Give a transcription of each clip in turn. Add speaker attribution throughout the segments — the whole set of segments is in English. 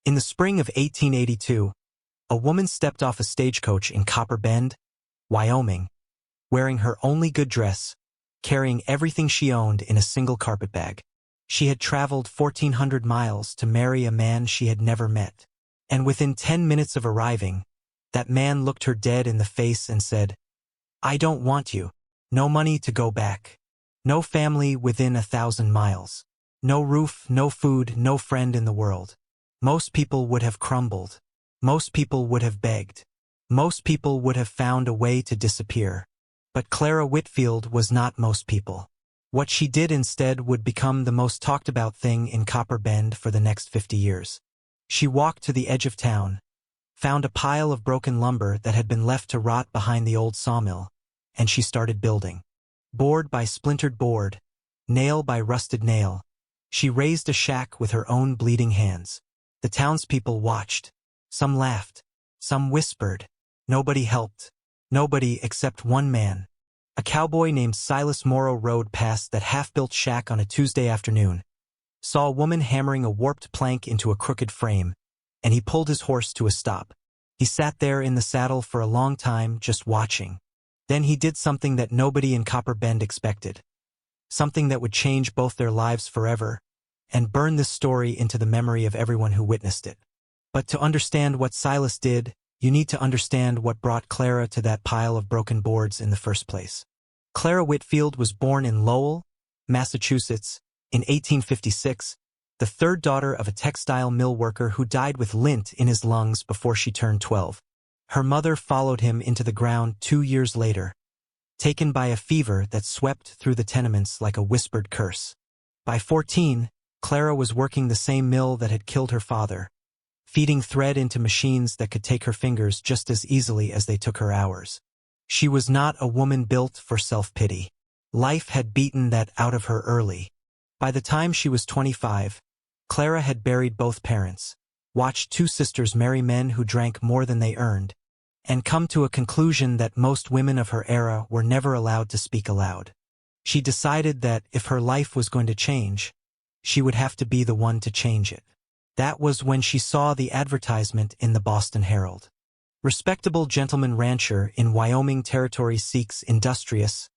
Speaker 1: In the spring of 1882, a woman stepped off a stagecoach in Copper Bend, Wyoming, wearing her only good dress, carrying everything she owned in a single carpetbag. She had traveled 1,400 miles to marry a man she had never met. And within 10 minutes of arriving, that man looked her dead in the face and said, "I don't want you. No money to go back. No family within 1,000 miles. No roof, no food, no friend in the world." Most people would have crumbled. Most people would have begged. Most people would have found a way to disappear. But Clara Whitfield was not most people. What she did instead would become the most talked about thing in Copper Bend for the next 50 years. She walked to the edge of town, found a pile of broken lumber that had been left to rot behind the old sawmill, and she started building. Board by splintered board, nail by rusted nail, she raised a shack with her own bleeding hands. The townspeople watched. Some laughed. Some whispered. Nobody helped. Nobody except one man. A cowboy named Silas Morrow rode past that half-built shack on a Tuesday afternoon, saw a woman hammering a warped plank into a crooked frame, and he pulled his horse to a stop. He sat there in the saddle for a long time, just watching. Then he did something that nobody in Copper Bend expected. Something that would change both their lives forever, and burn this story into the memory of everyone who witnessed it. But to understand what Silas did, you need to understand what brought Clara to that pile of broken boards in the first place. Clara Whitfield was born in Lowell, Massachusetts, in 1856, the third daughter of a textile mill worker who died with lint in his lungs before she turned 12. Her mother followed him into the ground 2 years later, taken by a fever that swept through the tenements like a whispered curse. By 14, Clara was working the same mill that had killed her father, feeding thread into machines that could take her fingers just as easily as they took her hours. She was not a woman built for self-pity. Life had beaten that out of her early. By the time she was 25, Clara had buried both parents, watched 2 sisters marry men who drank more than they earned, and come to a conclusion that most women of her era were never allowed to speak aloud. She decided that if her life was going to change, she would have to be the one to change it. That was when she saw the advertisement in the Boston Herald. Respectable gentleman rancher in Wyoming Territory seeks industrious,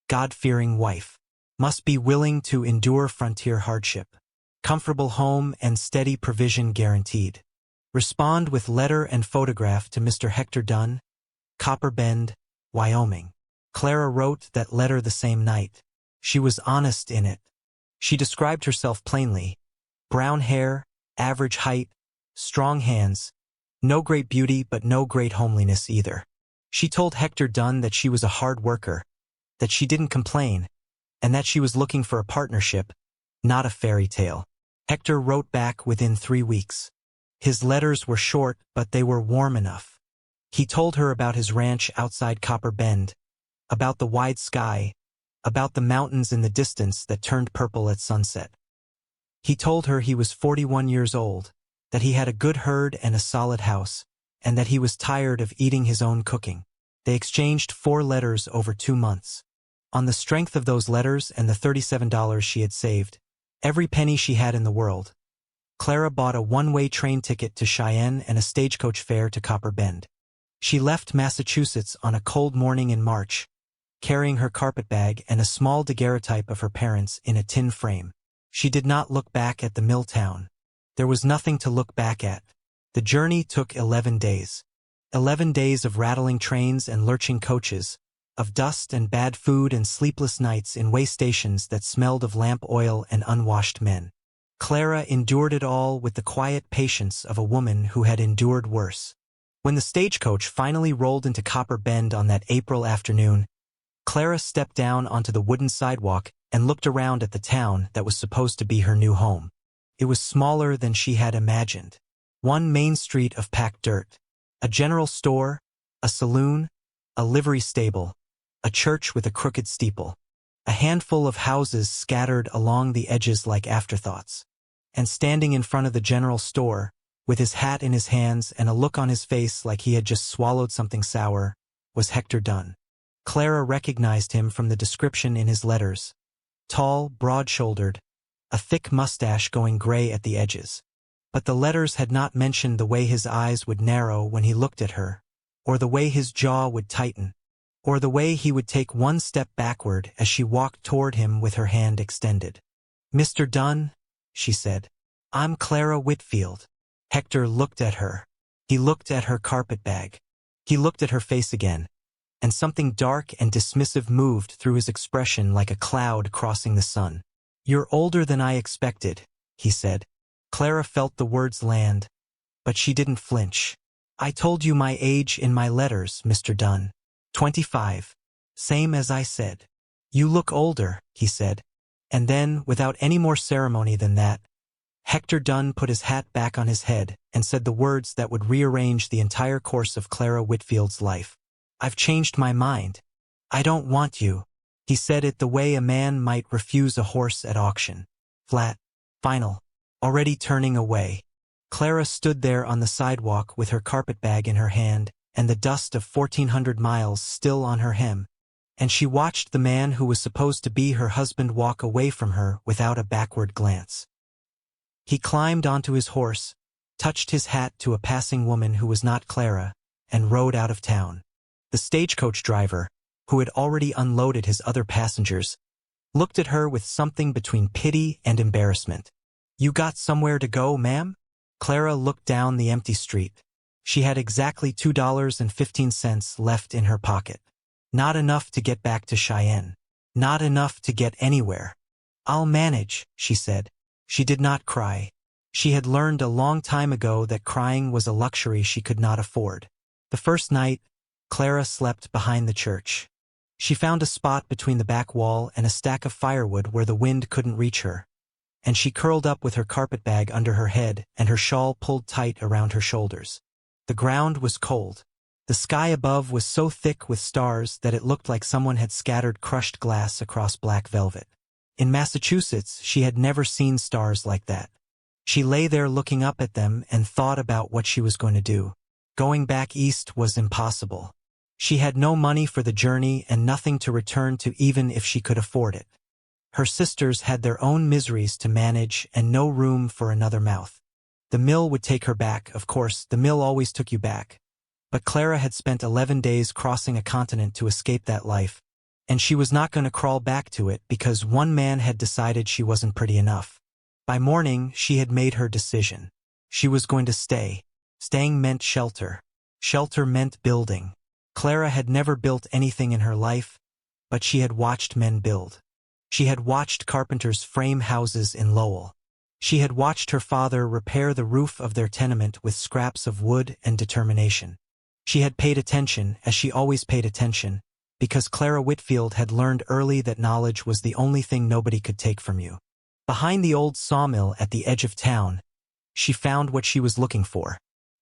Speaker 1: God-fearing wife. Must be willing to endure frontier hardship. Comfortable home and steady provision guaranteed. Respond with letter and photograph to Mr. Hector Dunn, Copper Bend, Wyoming. Clara wrote that letter the same night. She was honest in it. She described herself plainly. Brown hair, average height, strong hands. No great beauty but no great homeliness either. She told Hector Dunn that she was a hard worker, that she didn't complain, and that she was looking for a partnership, not a fairy tale. Hector wrote back within 3 weeks. His letters were short, but they were warm enough. He told her about his ranch outside Copper Bend, about the wide sky, about the mountains in the distance that turned purple at sunset. He told her he was 41 years old, that he had a good herd and a solid house, and that he was tired of eating his own cooking. They exchanged 4 letters over 2 months. On the strength of those letters and the $37 she had saved, every penny she had in the world, Clara bought a one-way train ticket to Cheyenne and a stagecoach fare to Copper Bend. She left Massachusetts on a cold morning in March, carrying her carpetbag and a small daguerreotype of her parents in a tin frame. She did not look back at the mill town. There was nothing to look back at. The journey took 11 days. 11 days of rattling trains and lurching coaches, of dust and bad food and sleepless nights in way stations that smelled of lamp oil and unwashed men. Clara endured it all with the quiet patience of a woman who had endured worse. When the stagecoach finally rolled into Copper Bend on that April afternoon, Clara stepped down onto the wooden sidewalk and looked around at the town that was supposed to be her new home. It was smaller than she had imagined. One main street of packed dirt, a general store, a saloon, a livery stable, a church with a crooked steeple, a handful of houses scattered along the edges like afterthoughts. And standing in front of the general store, with his hat in his hands and a look on his face like he had just swallowed something sour, was Hector Dunn. Clara recognized him from the description in his letters. Tall, broad-shouldered, a thick mustache going gray at the edges. But the letters had not mentioned the way his eyes would narrow when he looked at her, or the way his jaw would tighten, or the way he would take one step backward as she walked toward him with her hand extended. "Mr. Dunn," she said. "I'm Clara Whitfield." Hector looked at her. He looked at her carpetbag. He looked at her face again, and something dark and dismissive moved through his expression like a cloud crossing the sun. "You're older than I expected," he said. Clara felt the words land, but she didn't flinch. "I told you my age in my letters, Mr. Dunn. 25. Same as I said." "You look older," he said. And then, without any more ceremony than that, Hector Dunn put his hat back on his head and said the words that would rearrange the entire course of Clara Whitfield's life. "I've changed my mind. I don't want you." He said it the way a man might refuse a horse at auction. Flat. Final. Already turning away. Clara stood there on the sidewalk with her carpetbag in her hand and the dust of 1,400 miles still on her hem, and she watched the man who was supposed to be her husband walk away from her without a backward glance. He climbed onto his horse, touched his hat to a passing woman who was not Clara, and rode out of town. The stagecoach driver, who had already unloaded his other passengers, looked at her with something between pity and embarrassment. "You got somewhere to go, ma'am?" Clara looked down the empty street. She had exactly $2.15 left in her pocket. Not enough to get back to Cheyenne. Not enough to get anywhere. "I'll manage," she said. She did not cry. She had learned a long time ago that crying was a luxury she could not afford. The first night, Clara slept behind the church. She found a spot between the back wall and a stack of firewood where the wind couldn't reach her, and she curled up with her carpetbag under her head and her shawl pulled tight around her shoulders. The ground was cold. The sky above was so thick with stars that it looked like someone had scattered crushed glass across black velvet. In Massachusetts, she had never seen stars like that. She lay there looking up at them and thought about what she was going to do. Going back east was impossible. She had no money for the journey and nothing to return to even if she could afford it. Her sisters had their own miseries to manage and no room for another mouth. The mill would take her back, of course, the mill always took you back. But Clara had spent 11 days crossing a continent to escape that life, and she was not going to crawl back to it because one man had decided she wasn't pretty enough. By morning, she had made her decision. She was going to stay. Staying meant shelter. Shelter meant building. Clara had never built anything in her life, but she had watched men build. She had watched carpenters frame houses in Lowell. She had watched her father repair the roof of their tenement with scraps of wood and determination. She had paid attention, as she always paid attention, because Clara Whitfield had learned early that knowledge was the only thing nobody could take from you. Behind the old sawmill at the edge of town, she found what she was looking for.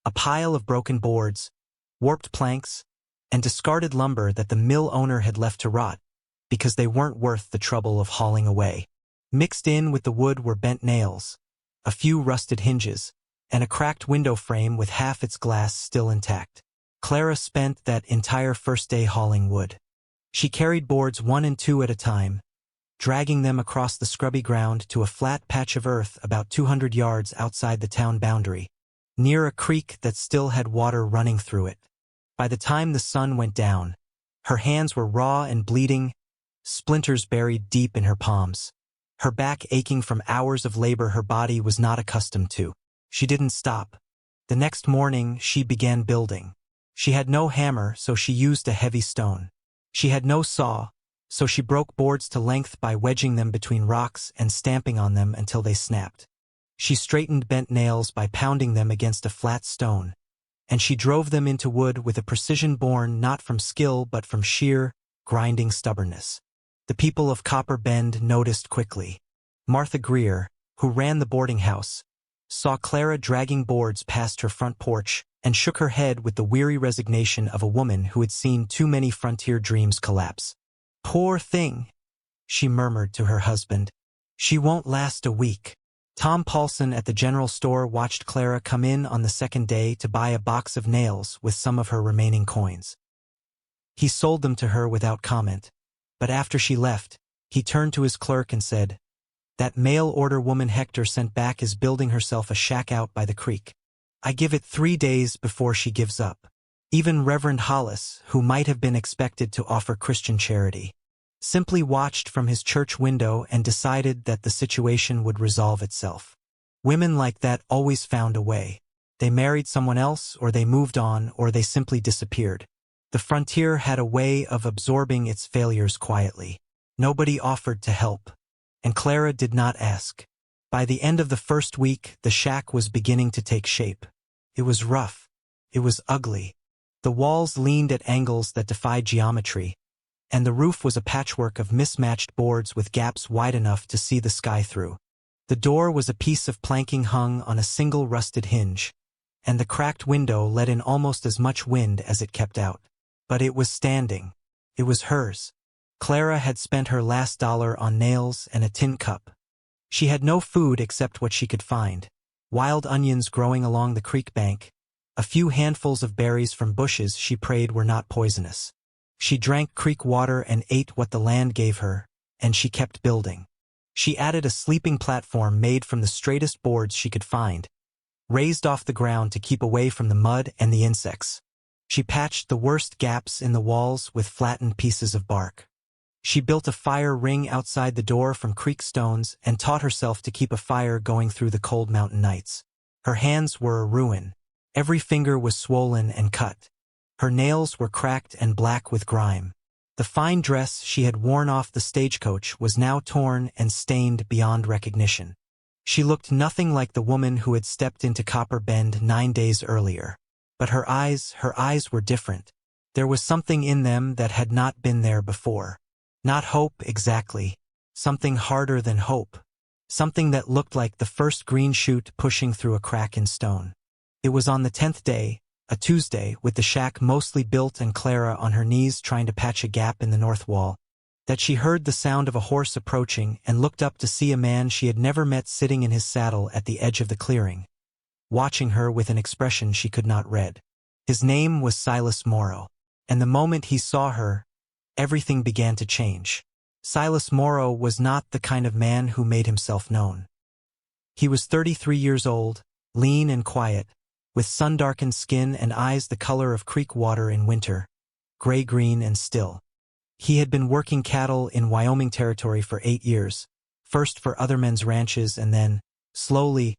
Speaker 1: A pile of broken boards, warped planks, and discarded lumber that the mill owner had left to rot, because they weren't worth the trouble of hauling away. Mixed in with the wood were bent nails, a few rusted hinges, and a cracked window frame with half its glass still intact. Clara spent that entire first day hauling wood. She carried boards 1 and 2 at a time, dragging them across the scrubby ground to a flat patch of earth about 200 yards outside the town boundary, near a creek that still had water running through it. By the time the sun went down, her hands were raw and bleeding, splinters buried deep in her palms. Her back aching from hours of labor her body was not accustomed to. She didn't stop. The next morning, she began building. She had no hammer, so she used a heavy stone. She had no saw, so she broke boards to length by wedging them between rocks and stamping on them until they snapped. She straightened bent nails by pounding them against a flat stone, and she drove them into wood with a precision born not from skill but from sheer, grinding stubbornness. The people of Copper Bend noticed quickly. Martha Greer, who ran the boarding house, saw Clara dragging boards past her front porch and shook her head with the weary resignation of a woman who had seen too many frontier dreams collapse. "Poor thing," she murmured to her husband. "She won't last a week." Tom Paulson at the general store watched Clara come in on the second day to buy a box of nails with some of her remaining coins. He sold them to her without comment, but after she left, he turned to his clerk and said, That mail-order woman Hector sent back is building herself a shack out by the creek. I give it 3 days before she gives up. Even Reverend Hollis, who might have been expected to offer Christian charity, simply watched from his church window and decided that the situation would resolve itself. Women like that always found a way. They married someone else, or they moved on, or they simply disappeared. The frontier had a way of absorbing its failures quietly. Nobody offered to help, and Clara did not ask. By the end of the first week, the shack was beginning to take shape. It was rough. It was ugly. The walls leaned at angles that defied geometry, and the roof was a patchwork of mismatched boards with gaps wide enough to see the sky through. The door was a piece of planking hung on a single rusted hinge, and the cracked window let in almost as much wind as it kept out. But it was standing. It was hers. Clara had spent her last dollar on nails and a tin cup. She had no food except what she could find: wild onions growing along the creek bank, a few handfuls of berries from bushes she prayed were not poisonous. She drank creek water and ate what the land gave her, and she kept building. She added a sleeping platform made from the straightest boards she could find, raised off the ground to keep away from the mud and the insects. She patched the worst gaps in the walls with flattened pieces of bark. She built a fire ring outside the door from creek stones and taught herself to keep a fire going through the cold mountain nights. Her hands were a ruin. Every finger was swollen and cut. Her nails were cracked and black with grime. The fine dress she had worn off the stagecoach was now torn and stained beyond recognition. She looked nothing like the woman who had stepped into Copper Bend 9 days earlier. But her eyes were different. There was something in them that had not been there before. Not hope exactly. Something harder than hope. Something that looked like the first green shoot pushing through a crack in stone. It was on the 10th day, a Tuesday, with the shack mostly built and Clara on her knees trying to patch a gap in the north wall, that she heard the sound of a horse approaching and looked up to see a man she had never met sitting in his saddle at the edge of the clearing, watching her with an expression she could not read. His name was Silas Morrow, and the moment he saw her, everything began to change. Silas Morrow was not the kind of man who made himself known. He was 33 years old, lean and quiet, with sun-darkened skin and eyes the color of creek water in winter, gray-green and still. He had been working cattle in Wyoming Territory for 8 years, first for other men's ranches and then, slowly,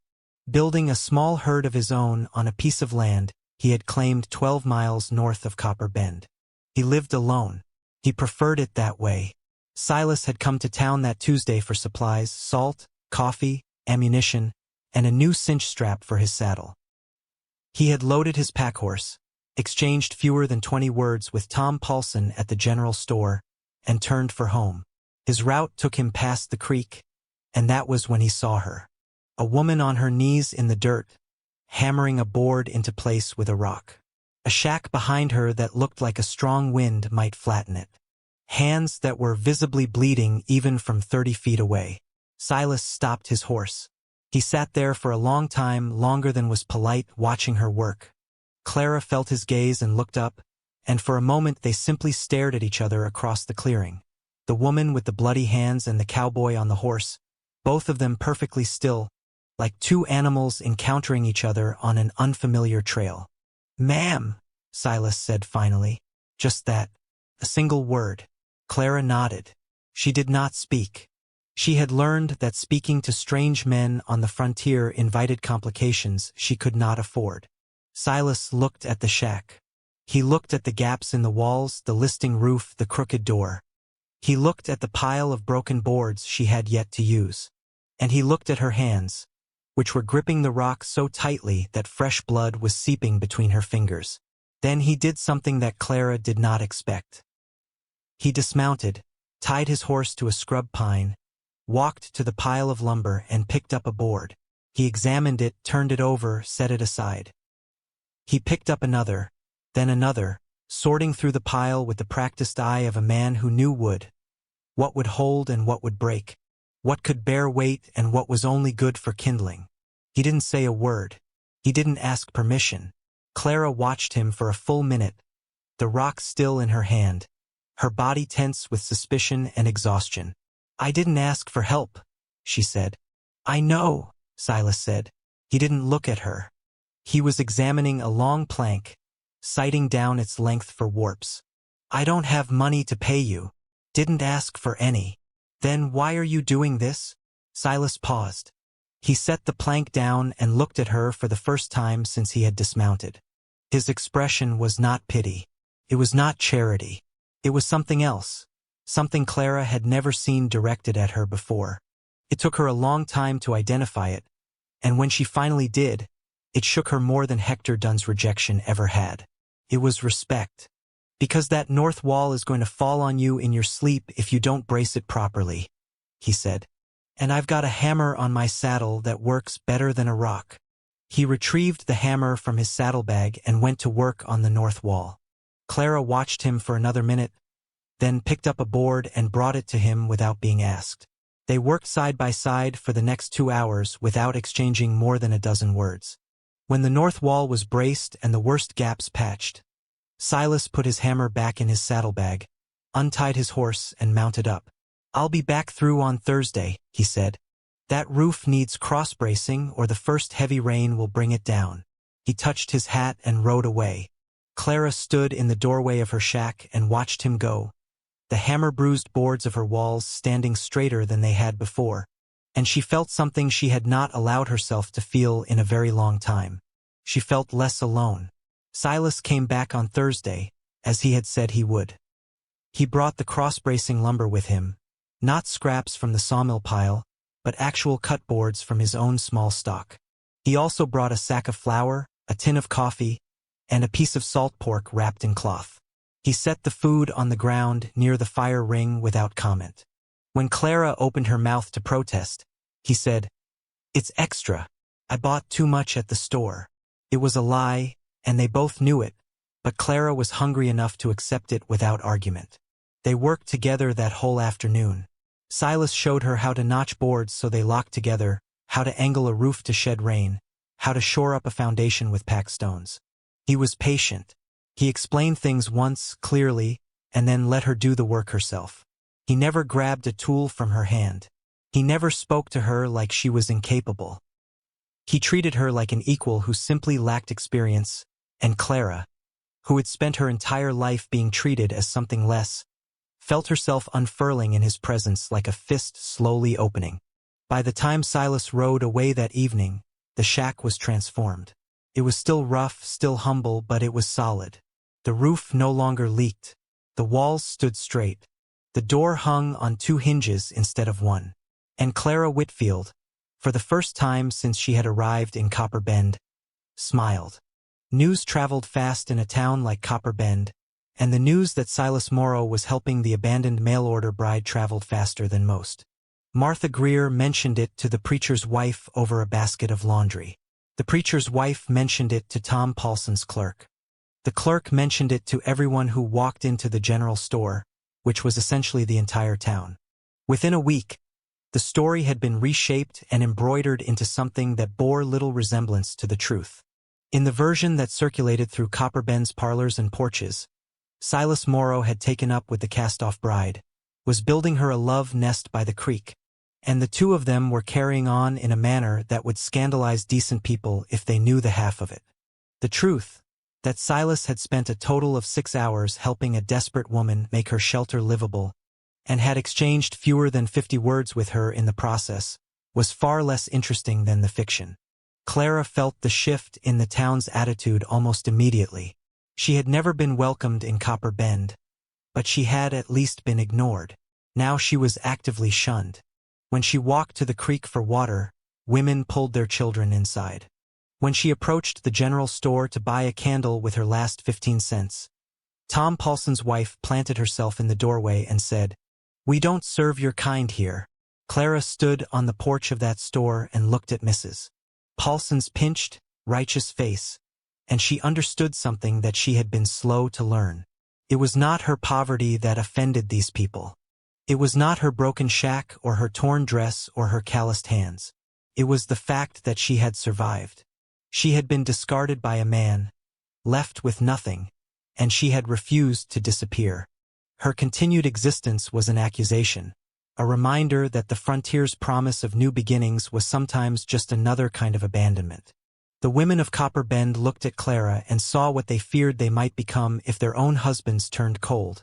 Speaker 1: building a small herd of his own on a piece of land he had claimed 12 miles north of Copper Bend. He lived alone. He preferred it that way. Silas had come to town that Tuesday for supplies: salt, coffee, ammunition, and a new cinch strap for his saddle. He had loaded his packhorse, exchanged fewer than 20 words with Tom Paulson at the general store, and turned for home. His route took him past the creek, and that was when he saw her. A woman on her knees in the dirt, hammering a board into place with a rock. A shack behind her that looked like a strong wind might flatten it. Hands that were visibly bleeding even from 30 feet away. Silas stopped his horse. He sat there for a long time, longer than was polite, watching her work. Clara felt his gaze and looked up, and for a moment they simply stared at each other across the clearing. The woman with the bloody hands and the cowboy on the horse, both of them perfectly still, like two animals encountering each other on an unfamiliar trail. "Ma'am," Silas said finally. Just that. A single word. Clara nodded. She did not speak. She had learned that speaking to strange men on the frontier invited complications she could not afford. Silas looked at the shack. He looked at the gaps in the walls, the listing roof, the crooked door. He looked at the pile of broken boards she had yet to use. And he looked at her hands, which were gripping the rock so tightly that fresh blood was seeping between her fingers. Then he did something that Clara did not expect. He dismounted, tied his horse to a scrub pine, walked to the pile of lumber and picked up a board. He examined it, turned it over, set it aside. He picked up another, then another, sorting through the pile with the practiced eye of a man who knew what would hold and what would break, what could bear weight and what was only good for kindling. He didn't say a word. He didn't ask permission. Clara watched him for a full minute, the rock still in her hand, her body tense with suspicion and exhaustion. "I didn't ask for help," she said. I know, Silas said. He didn't look at her. He was examining a long plank, sighting down its length for warps. I don't have money to pay you. Didn't ask for any. Then why are you doing this? Silas paused. He set the plank down and looked at her for the first time since he had dismounted. His expression was not pity. It was not charity. It was something else. Something Clara had never seen directed at her before. It took her a long time to identify it, and when she finally did, it shook her more than Hector Dunn's rejection ever had. It was respect. Because that north wall is going to fall on you in your sleep if you don't brace it properly, he said. And I've got a hammer on my saddle that works better than a rock. He retrieved the hammer from his saddlebag and went to work on the north wall. Clara watched him for another minute, then picked up a board and brought it to him without being asked. They worked side by side for the next 2 hours without exchanging more than a dozen words. When the north wall was braced and the worst gaps patched, Silas put his hammer back in his saddlebag, untied his horse, and mounted up. I'll be back through on Thursday, he said. That roof needs cross-bracing or the first heavy rain will bring it down. He touched his hat and rode away. Clara stood in the doorway of her shack and watched him go, the hammer-bruised boards of her walls standing straighter than they had before, and she felt something she had not allowed herself to feel in a very long time. She felt less alone. Silas came back on Thursday, as he had said he would. He brought the cross-bracing lumber with him, not scraps from the sawmill pile, but actual cut boards from his own small stock. He also brought a sack of flour, a tin of coffee, and a piece of salt pork wrapped in cloth. He set the food on the ground near the fire ring without comment. When Clara opened her mouth to protest, he said, It's extra. I bought too much at the store. It was a lie, and they both knew it, but Clara was hungry enough to accept it without argument. They worked together that whole afternoon. Silas showed her how to notch boards so they locked together, how to angle a roof to shed rain, how to shore up a foundation with packed stones. He was patient. He explained things once, clearly, and then let her do the work herself. He never grabbed a tool from her hand. He never spoke to her like she was incapable. He treated her like an equal who simply lacked experience, and Clara, who had spent her entire life being treated as something less, felt herself unfurling in his presence like a fist slowly opening. By the time Silas rode away that evening, the shack was transformed. It was still rough, still humble, but it was solid. The roof no longer leaked. The walls stood straight. The door hung on 2 hinges instead of 1. And Clara Whitfield, for the first time since she had arrived in Copper Bend, smiled. News traveled fast in a town like Copper Bend, and the news that Silas Morrow was helping the abandoned mail-order bride traveled faster than most. Martha Greer mentioned it to the preacher's wife over a basket of laundry. The preacher's wife mentioned it to Tom Paulson's clerk. The clerk mentioned it to everyone who walked into the general store, which was essentially the entire town. Within a week, the story had been reshaped and embroidered into something that bore little resemblance to the truth. In the version that circulated through Copper Bend's parlors and porches, Silas Morrow had taken up with the cast-off bride, was building her a love nest by the creek, and the 2 of them were carrying on in a manner that would scandalize decent people if they knew the half of it. The truth, that Silas had spent a total of 6 hours helping a desperate woman make her shelter livable, and had exchanged fewer than 50 words with her in the process, was far less interesting than the fiction. Clara felt the shift in the town's attitude almost immediately. She had never been welcomed in Copper Bend, but she had at least been ignored. Now she was actively shunned. When she walked to the creek for water, women pulled their children inside. When she approached the general store to buy a candle with her last 15 cents, Tom Paulson's wife planted herself in the doorway and said, "We don't serve your kind here." Clara stood on the porch of that store and looked at Mrs. Paulson's pinched, righteous face, and she understood something that she had been slow to learn. It was not her poverty that offended these people. It was not her broken shack or her torn dress or her calloused hands. It was the fact that she had survived. She had been discarded by a man, left with nothing, and she had refused to disappear. Her continued existence was an accusation, a reminder that the frontier's promise of new beginnings was sometimes just another kind of abandonment. The women of Copper Bend looked at Clara and saw what they feared they might become if their own husbands turned cold,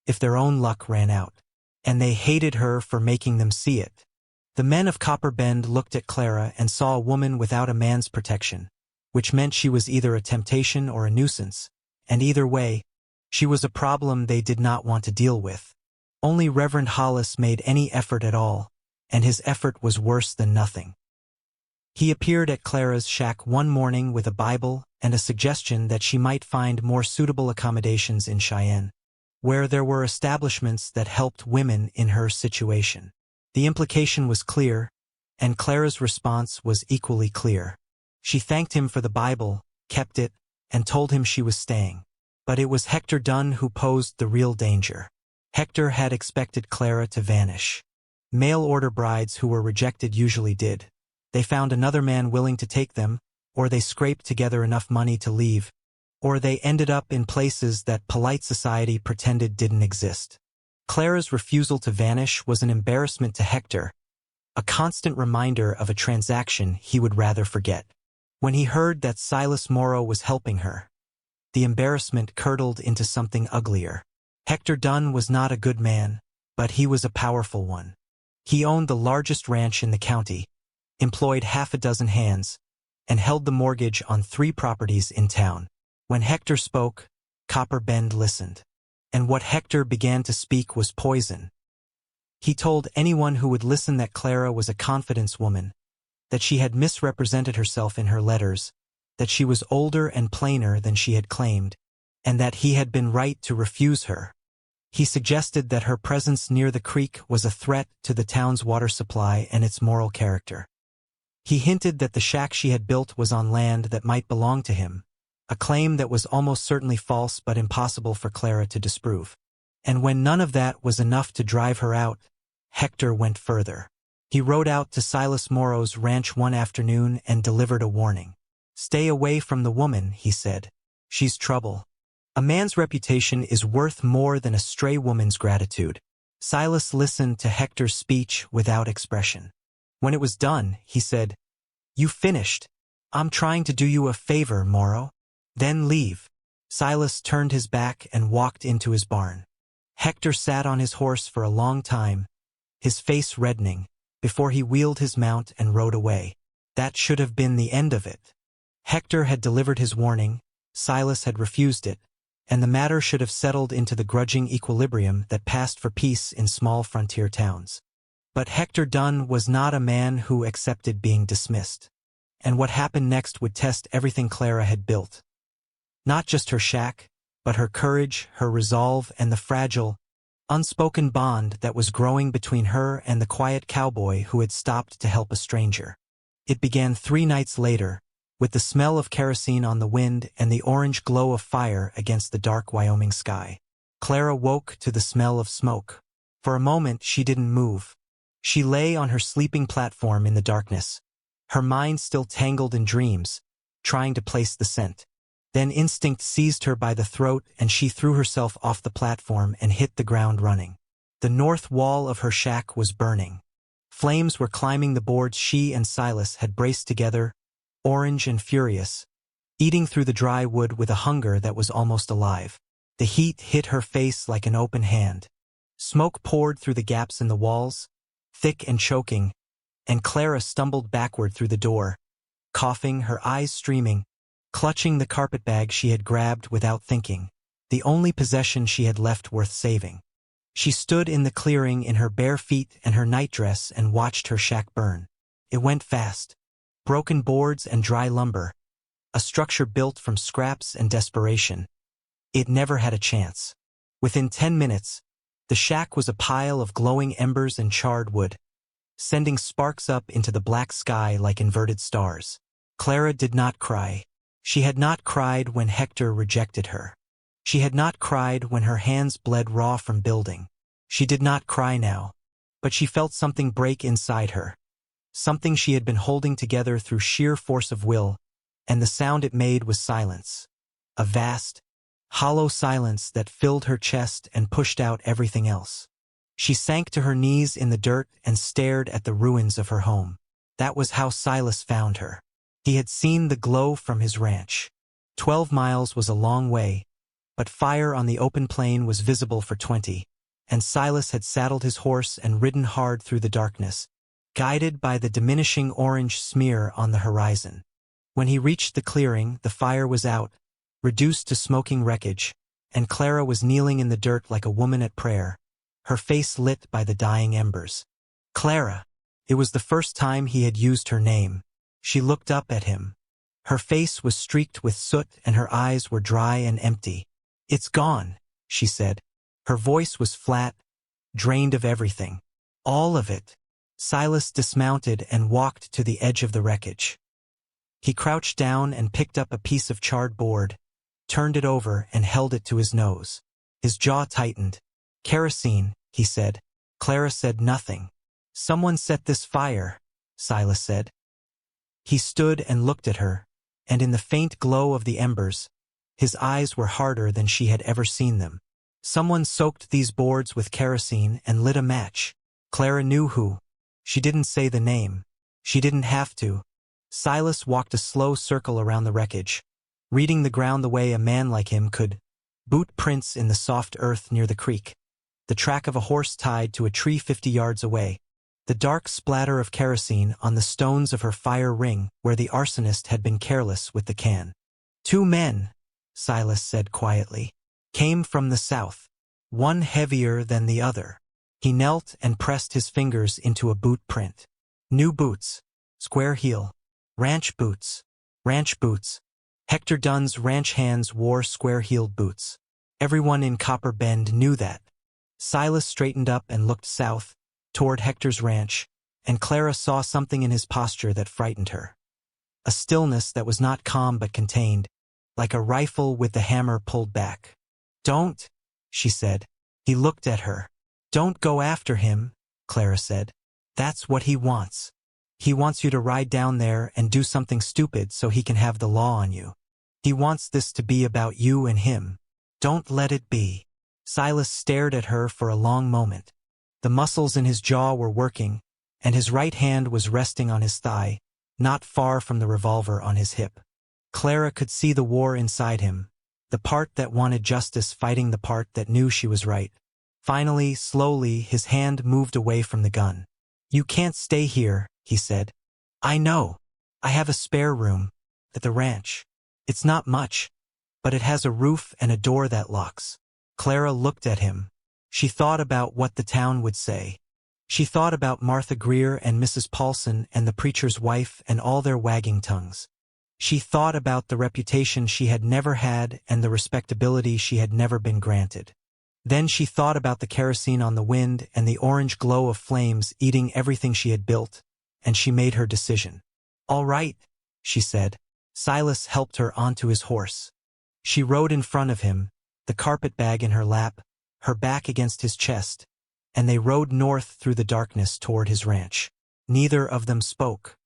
Speaker 1: if their own luck ran out. And they hated her for making them see it. The men of Copper Bend looked at Clara and saw a woman without a man's protection, which meant she was either a temptation or a nuisance, and either way, she was a problem they did not want to deal with. Only Reverend Hollis made any effort at all, and his effort was worse than nothing. He appeared at Clara's shack one morning with a Bible and a suggestion that she might find more suitable accommodations in Cheyenne, where there were establishments that helped women in her situation. The implication was clear, and Clara's response was equally clear. She thanked him for the Bible, kept it, and told him she was staying. But it was Hector Dunn who posed the real danger. Hector had expected Clara to vanish. Mail-order brides who were rejected usually did. They found another man willing to take them, or they scraped together enough money to leave, or they ended up in places that polite society pretended didn't exist. Clara's refusal to vanish was an embarrassment to Hector, a constant reminder of a transaction he would rather forget. When he heard that Silas Morrow was helping her, the embarrassment curdled into something uglier. Hector Dunn was not a good man, but he was a powerful one. He owned the largest ranch in the county, employed half a dozen hands, and held the mortgage on 3 properties in town. When Hector spoke, Copper Bend listened. And what Hector began to speak was poison. He told anyone who would listen that Clara was a confidence woman, that she had misrepresented herself in her letters, that she was older and plainer than she had claimed, and that he had been right to refuse her. He suggested that her presence near the creek was a threat to the town's water supply and its moral character. He hinted that the shack she had built was on land that might belong to him, a claim that was almost certainly false but impossible for Clara to disprove. And when none of that was enough to drive her out, Hector went further. He rode out to Silas Morrow's ranch one afternoon and delivered a warning. "Stay away from the woman," he said. "She's trouble. A man's reputation is worth more than a stray woman's gratitude." Silas listened to Hector's speech without expression. When it was done, he said, "You finished. I'm trying to do you a favor, Morrow. Then leave." Silas turned his back and walked into his barn. Hector sat on his horse for a long time, his face reddening, before he wheeled his mount and rode away. That should have been the end of it. Hector had delivered his warning, Silas had refused it, and the matter should have settled into the grudging equilibrium that passed for peace in small frontier towns. But Hector Dunn was not a man who accepted being dismissed. And what happened next would test everything Clara had built. Not just her shack, but her courage, her resolve, and the fragile, unspoken bond that was growing between her and the quiet cowboy who had stopped to help a stranger. It began 3 nights later, with the smell of kerosene on the wind and the orange glow of fire against the dark Wyoming sky. Clara woke to the smell of smoke. For a moment she didn't move. She lay on her sleeping platform in the darkness, her mind still tangled in dreams, trying to place the scent. Then instinct seized her by the throat and she threw herself off the platform and hit the ground running. The north wall of her shack was burning. Flames were climbing the boards she and Silas had braced together, orange and furious, eating through the dry wood with a hunger that was almost alive. The heat hit her face like an open hand. Smoke poured through the gaps in the walls, thick and choking, and Clara stumbled backward through the door, coughing, her eyes streaming, clutching the carpetbag she had grabbed without thinking, the only possession she had left worth saving. She stood in the clearing in her bare feet and her nightdress and watched her shack burn. It went fast. Broken boards and dry lumber, a structure built from scraps and desperation. It never had a chance. Within 10 minutes, the shack was a pile of glowing embers and charred wood, sending sparks up into the black sky like inverted stars. Clara did not cry. She had not cried when Hector rejected her. She had not cried when her hands bled raw from building. She did not cry now, but she felt something break inside her. Something she had been holding together through sheer force of will, and the sound it made was silence. A vast, hollow silence that filled her chest and pushed out everything else. She sank to her knees in the dirt and stared at the ruins of her home. That was how Silas found her. He had seen the glow from his ranch. 12 miles was a long way, but fire on the open plain was visible for 20, and Silas had saddled his horse and ridden hard through the darkness, guided by the diminishing orange smear on the horizon. When he reached the clearing, the fire was out, reduced to smoking wreckage, and Clara was kneeling in the dirt like a woman at prayer, her face lit by the dying embers. Clara! It was the first time he had used her name. She looked up at him. Her face was streaked with soot and her eyes were dry and empty. "It's gone," she said. Her voice was flat, drained of everything. All of it. Silas dismounted and walked to the edge of the wreckage. He crouched down and picked up a piece of charred board, turned it over and held it to his nose. His jaw tightened. "Kerosene," he said. Clara said nothing. "Someone set this fire," Silas said. He stood and looked at her, and in the faint glow of the embers, his eyes were harder than she had ever seen them. "Someone soaked these boards with kerosene and lit a match." Clara knew who. She didn't say the name. She didn't have to. Silas walked a slow circle around the wreckage, reading the ground the way a man like him could. Boot prints in the soft earth near the creek. The track of a horse tied to a tree 50 yards away. The dark splatter of kerosene on the stones of her fire ring where the arsonist had been careless with the can. "Two men," Silas said quietly, "came from the south, one heavier than the other." He knelt and pressed his fingers into a boot print. "New boots. Square heel. Ranch boots. Ranch boots." Hector Dunn's ranch hands wore square-heeled boots. Everyone in Copper Bend knew that. Silas straightened up and looked south, toward Hector's ranch, and Clara saw something in his posture that frightened her. A stillness that was not calm but contained, like a rifle with the hammer pulled back. "Don't," she said. He looked at her. "Don't go after him," Clara said. "That's what he wants. He wants you to ride down there and do something stupid so he can have the law on you. He wants this to be about you and him. Don't let it be." Silas stared at her for a long moment. The muscles in his jaw were working, and his right hand was resting on his thigh, not far from the revolver on his hip. Clara could see the war inside him, the part that wanted justice fighting the part that knew she was right. Finally, slowly, his hand moved away from the gun. "You can't stay here," he said. "I know. I have a spare room at the ranch. It's not much, but it has a roof and a door that locks." Clara looked at him. She thought about what the town would say. She thought about Martha Greer and Mrs. Paulson and the preacher's wife and all their wagging tongues. She thought about the reputation she had never had and the respectability she had never been granted. Then she thought about the kerosene on the wind and the orange glow of flames eating everything she had built, and she made her decision. "All right," she said. Silas helped her onto his horse. She rode in front of him, the carpetbag in her lap, her back against his chest, and they rode north through the darkness toward his ranch. Neither of them spoke.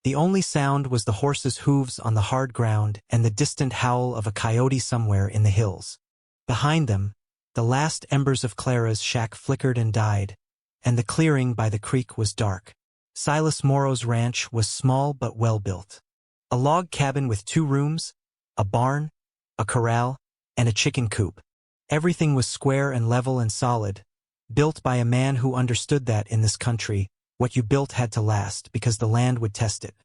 Speaker 1: The only sound was the horse's hooves on the hard ground and the distant howl of a coyote somewhere in the hills. Behind them, the last embers of Clara's shack flickered and died, and the clearing by the creek was dark. Silas Morrow's ranch was small but well-built. A log cabin with 2 rooms, a barn, a corral, and a chicken coop. Everything was square and level and solid, built by a man who understood that in this country, what you built had to last because the land would test it.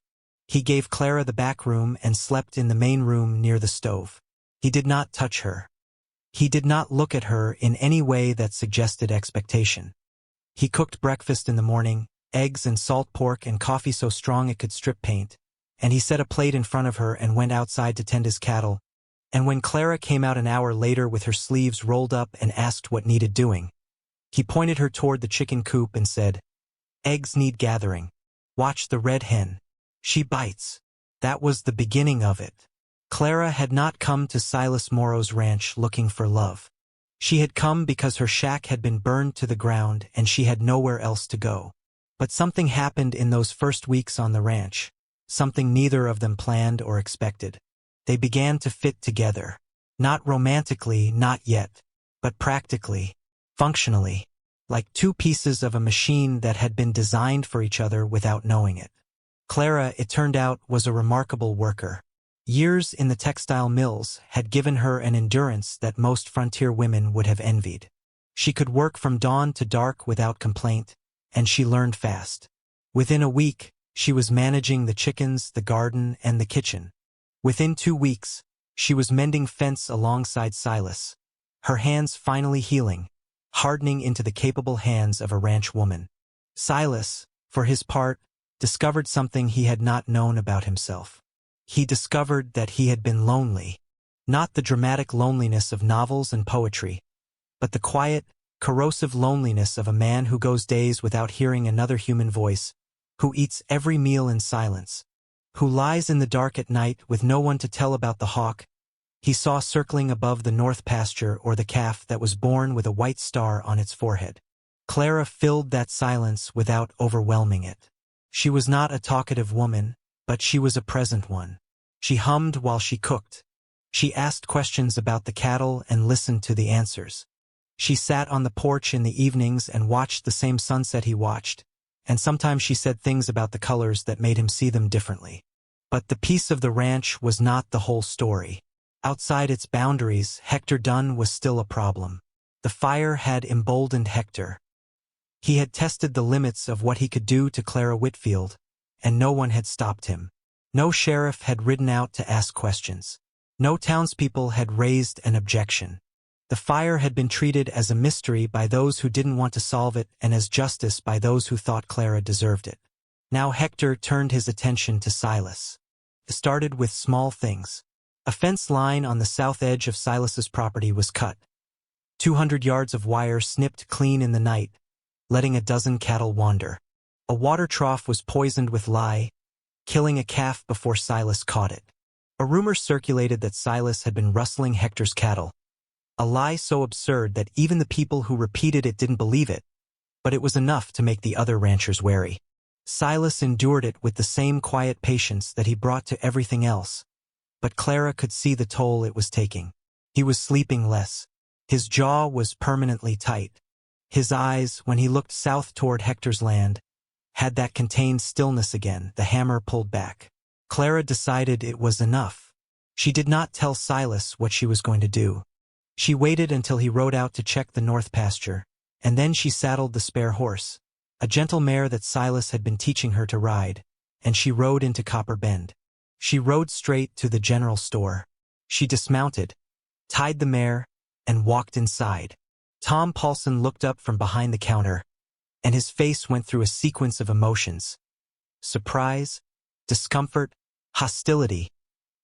Speaker 1: He gave Clara the back room and slept in the main room near the stove. He did not touch her. He did not look at her in any way that suggested expectation. He cooked breakfast in the morning, eggs and salt pork and coffee so strong it could strip paint, and he set a plate in front of her and went outside to tend his cattle. And when Clara came out an hour later with her sleeves rolled up and asked what needed doing, he pointed her toward the chicken coop and said, "Eggs need gathering. Watch the red hen. She bites." That was the beginning of it. Clara had not come to Silas Morrow's ranch looking for love. She had come because her shack had been burned to the ground and she had nowhere else to go. But something happened in those first weeks on the ranch, something neither of them planned or expected. They began to fit together. Not romantically, not yet, but practically, functionally. like two pieces of a machine that had been designed for each other without knowing it. Clara, it turned out, was a remarkable worker. Years in the textile mills had given her an endurance that most frontier women would have envied. She could work from dawn to dark without complaint, and she learned fast. Within a week, she was managing the chickens, the garden, and the kitchen. Within 2 weeks, she was mending fence alongside Silas, her hands finally healing, hardening into the capable hands of a ranch woman. Silas, for his part, discovered something he had not known about himself. He discovered that he had been lonely. Not the dramatic loneliness of novels and poetry, but the quiet, corrosive loneliness of a man who goes days without hearing another human voice, who eats every meal in silence, who lies in the dark at night with no one to tell about the hawk he saw circling above the north pasture or the calf that was born with a white star on its forehead. Clara filled that silence without overwhelming it. She was not a talkative woman, but she was a present one. She hummed while she cooked. She asked questions about the cattle and listened to the answers. She sat on the porch in the evenings and watched the same sunset he watched, and sometimes she said things about the colors that made him see them differently. But the peace of the ranch was not the whole story. Outside its boundaries, Hector Dunn was still a problem. The fire had emboldened Hector. He had tested the limits of what he could do to Clara Whitfield, and no one had stopped him. No sheriff had ridden out to ask questions. No townspeople had raised an objection. The fire had been treated as a mystery by those who didn't want to solve it and as justice by those who thought Clara deserved it. Now Hector turned his attention to Silas. It started with small things. A fence line on the south edge of Silas's property was cut. 200 yards of wire snipped clean in the night, letting a dozen cattle wander. A water trough was poisoned with lye, killing a calf before Silas caught it. A rumor circulated that Silas had been rustling Hector's cattle. A lie so absurd that even the people who repeated it didn't believe it, but it was enough to make the other ranchers wary. Silas endured it with the same quiet patience that he brought to everything else, but Clara could see the toll it was taking. He was sleeping less. His jaw was permanently tight. His eyes, when he looked south toward Hector's land, had that contained stillness again, the hammer pulled back. Clara decided it was enough. She did not tell Silas what she was going to do. She waited until he rode out to check the north pasture, and then she saddled the spare horse, a gentle mare that Silas had been teaching her to ride, and she rode into Copper Bend. She rode straight to the general store. She dismounted, tied the mare, and walked inside. Tom Paulson looked up from behind the counter, and his face went through a sequence of emotions: surprise, discomfort, hostility,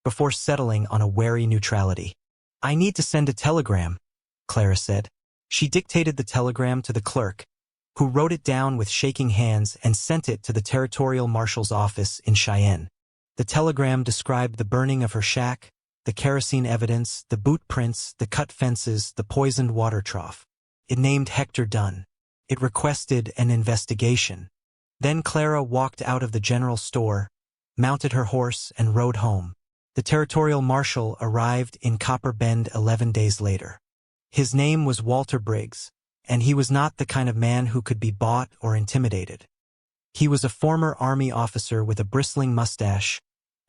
Speaker 1: before settling on a wary neutrality. "I need to send a telegram," Clara said. She dictated the telegram to the clerk, who wrote it down with shaking hands and sent it to the territorial marshal's office in Cheyenne. The telegram described the burning of her shack, the kerosene evidence, the boot prints, the cut fences, the poisoned water trough. It named Hector Dunn. It requested an investigation. Then Clara walked out of the general store, mounted her horse, and rode home. The territorial marshal arrived in Copper Bend 11 days later. His name was Walter Briggs, and he was not the kind of man who could be bought or intimidated. He was a former Army officer with a bristling mustache,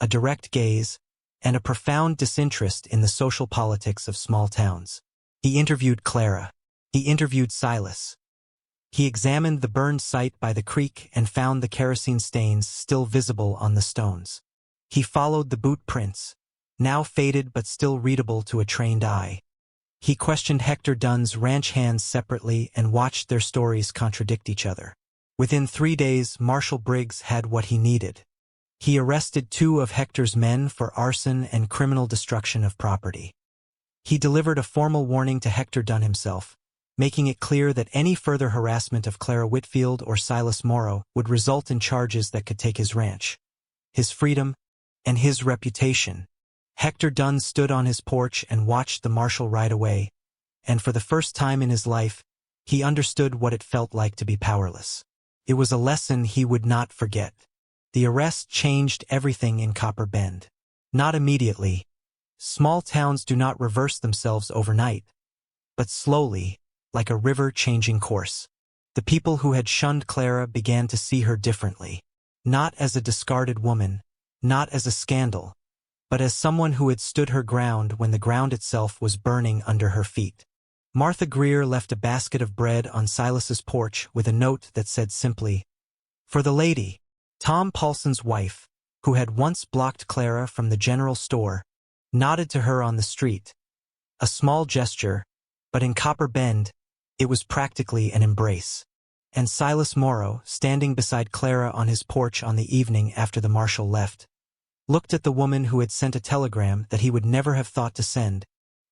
Speaker 1: a direct gaze, and a profound disinterest in the social politics of small towns. He interviewed Clara. He interviewed Silas. He examined the burned site by the creek and found the kerosene stains still visible on the stones. He followed the boot prints, now faded but still readable to a trained eye. He questioned Hector Dunn's ranch hands separately and watched their stories contradict each other. Within 3 days, Marshal Briggs had what he needed. He arrested 2 of Hector's men for arson and criminal destruction of property. He delivered a formal warning to Hector Dunn himself, making it clear that any further harassment of Clara Whitfield or Silas Morrow would result in charges that could take his ranch, his freedom, and his reputation. Hector Dunn stood on his porch and watched the marshal ride away, and for the first time in his life, he understood what it felt like to be powerless. It was a lesson he would not forget. The arrest changed everything in Copper Bend. Not immediately. Small towns do not reverse themselves overnight, but slowly, like a river changing course. The people who had shunned Clara began to see her differently. Not as a discarded woman, not as a scandal, but as someone who had stood her ground when the ground itself was burning under her feet. Martha Greer left a basket of bread on Silas's porch with a note that said simply, "For the lady." Tom Paulson's wife, who had once blocked Clara from the general store, nodded to her on the street. A small gesture, but in Copper Bend, it was practically an embrace. And Silas Morrow, standing beside Clara on his porch on the evening after the marshal left, looked at the woman who had sent a telegram that he would never have thought to send,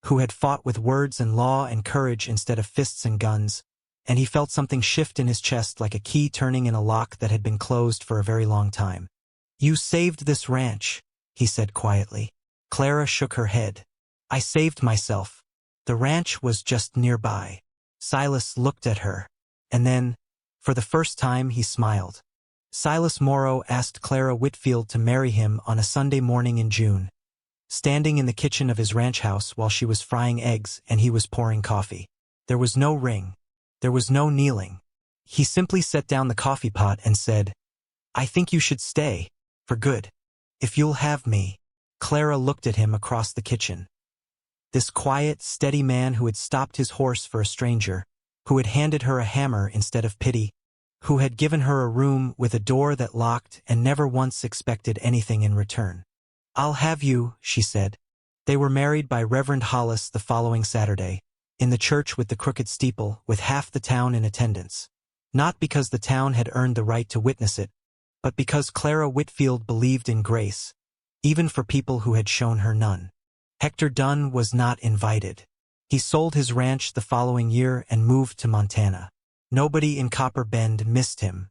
Speaker 1: who had fought with words and law and courage instead of fists and guns, and he felt something shift in his chest like a key turning in a lock that had been closed for a very long time. "You saved this ranch," he said quietly. Clara shook her head. "I saved myself. The ranch was just nearby." Silas looked at her, and then, for the first time, he smiled. Silas Morrow asked Clara Whitfield to marry him on a Sunday morning in June, standing in the kitchen of his ranch house while she was frying eggs and he was pouring coffee. There was no ring. There was no kneeling. He simply set down the coffee pot and said, "I think you should stay, for good. If you'll have me." Clara looked at him across the kitchen. This quiet, steady man who had stopped his horse for a stranger, who had handed her a hammer instead of pity, who had given her a room with a door that locked and never once expected anything in return. "I'll have you," she said. They were married by Reverend Hollis the following Saturday, in the church with the crooked steeple, with half the town in attendance. Not because the town had earned the right to witness it, but because Clara Whitfield believed in grace, even for people who had shown her none. Hector Dunn was not invited. He sold his ranch the following year and moved to Montana. Nobody in Copper Bend missed him.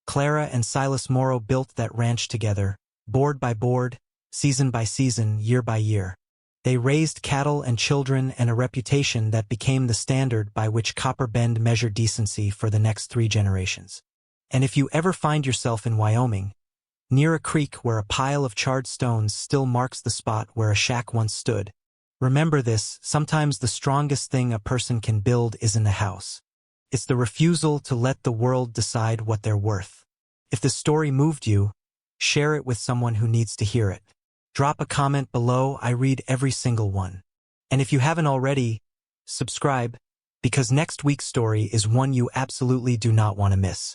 Speaker 1: Clara and Silas Morrow built that ranch together, board by board, season by season, year by year. They raised cattle and children and a reputation that became the standard by which Copper Bend measured decency for the next 3 generations. And if you ever find yourself in Wyoming, near a creek where a pile of charred stones still marks the spot where a shack once stood, remember this: sometimes the strongest thing a person can build isn't a house. It's the refusal to let the world decide what they're worth. If the story moved you, share it with someone who needs to hear it. Drop a comment below. I read every single one. And if you haven't already, subscribe, because next week's story is one you absolutely do not want to miss.